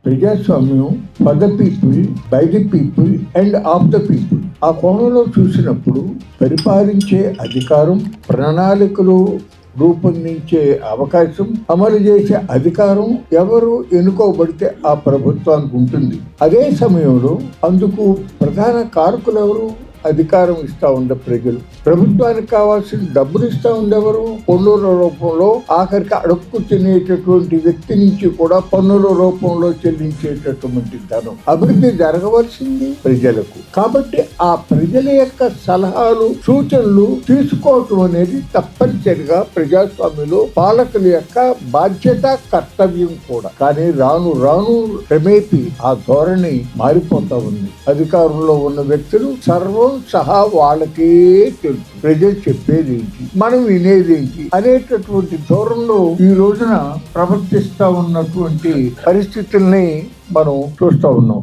ప్రజాస్వామ్యం for the people, by the people and of the people. ఆ కోణంలో చూసినప్పుడు పరిపాలించే అధికారం, ప్రణాళికలు రూపొందించే అవకాశం, అమలు చేసే అధికారం ఎవరు ఎన్నుకోబడితే ఆ ప్రభుత్వానికి ఉంటుంది. అదే సమయంలో అందుకు ప్రధాన కారకులు ఎవరు? అధికారం ఇస్తా ఉండే ప్రజలు. ప్రభుత్వానికి కావాల్సిన డబ్బులు ఇస్తా ఉండేవారు పన్నుల రూపంలో, ఆఖరికి అడుక్కు తినేటటువంటి వ్యక్తి నుంచి కూడా పన్నుల రూపంలో చెల్లించేటటువంటి ధనం. అభివృద్ధి జరగవలసింది ప్రజలకు. కాబట్టి ఆ ప్రజల యొక్క సలహాలు, సూచనలు తీసుకోవటం అనేది తప్పనిసరిగా ప్రజాస్వామ్యంలో పాలకుల యొక్క బాధ్యత, కర్తవ్యం కూడా. కానీ రాను రాను క్రమేపీ ఆ ధోరణి మారిపోతా ఉంది. అధికారంలో ఉన్న వ్యక్తులు సర్వం సహా వాళ్ళకే తెలుసు, ప్రజలు చెప్పేది ఏంటి, మనం వినేది ఏంటి అనేటటువంటి ధోరణిలో ఈ రోజున ప్రవర్తిస్తా ఉన్నటువంటి పరిస్థితుల్ని మనం చూస్తా ఉన్నాం.